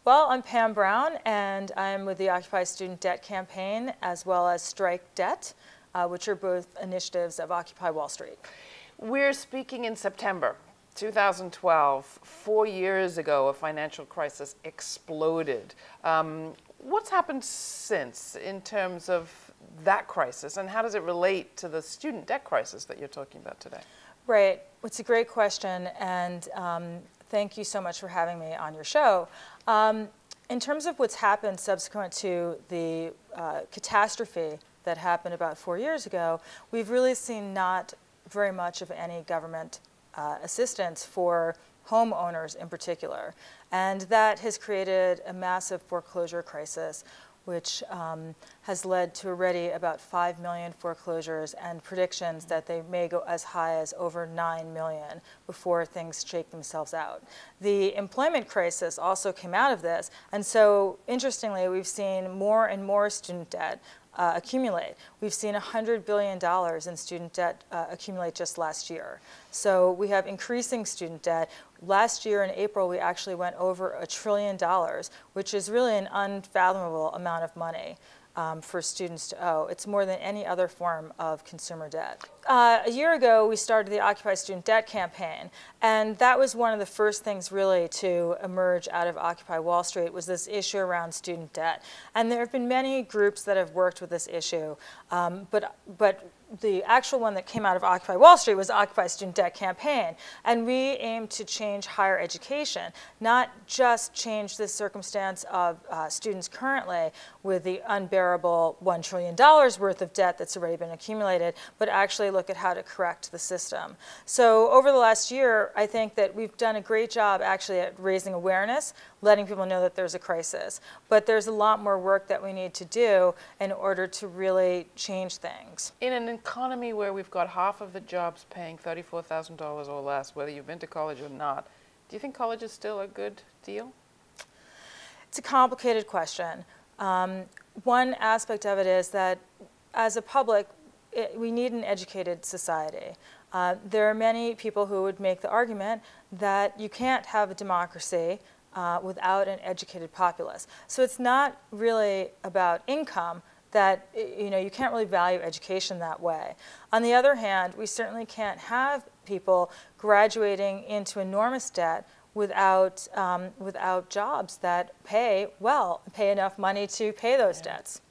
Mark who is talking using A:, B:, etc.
A: Well, I'm Pam Brown, and I'm with the Occupy Student Debt Campaign, as well as Strike Debt, which are both initiatives of Occupy Wall Street.
B: We're speaking in September 2012. 4 years ago, a financial crisis exploded. What's happened since in terms of that crisis, and how does it relate to the student debt crisis that you're talking about today?
A: Right. It's a great question, and thank you so much for having me on your show. In terms of what's happened subsequent to the catastrophe that happened about 4 years ago, we've really seen not very much of any government assistance for homeowners in particular. And that has created a massive foreclosure crisis, which has led to already about 5 million foreclosures and predictions that they may go as high as over 9 million before things shake themselves out. The employment crisis also came out of this, and so interestingly, we've seen more and more student debt accumulate. We've seen $100 billion in student debt accumulate just last year. So we have increasing student debt. Last year in April, we actually went over $1 trillion, which is really an unfathomable amount of money for students to owe. It's more than any other form of consumer debt. A year ago, we started the Occupy Student Debt Campaign, and that was one of the first things really to emerge out of Occupy Wall Street was this issue around student debt. And there have been many groups that have worked with this issue, but the actual one that came out of Occupy Wall Street was Occupy Student Debt Campaign. And we aim to change higher education, not just change the circumstance of students currently with the unbearable $1 trillion worth of debt that's already been accumulated, but actually look at how to correct the system. So over the last year, I think that we've done a great job actually at raising awareness, letting people know that there's a crisis. But there's a lot more work that we need to do in order to really change things.
B: In an economy where we've got half of the jobs paying $34,000 or less, whether you've been to college or not, do you think college is still a good deal?
A: It's a complicated question. One aspect of it is that as a public, we need an educated society. There are many people who would make the argument that you can't have a democracy without an educated populace. So it's not really about income, that you can't really value education that way. On the other hand, we certainly can't have people graduating into enormous debt without jobs that pay well, pay enough money to pay those debts.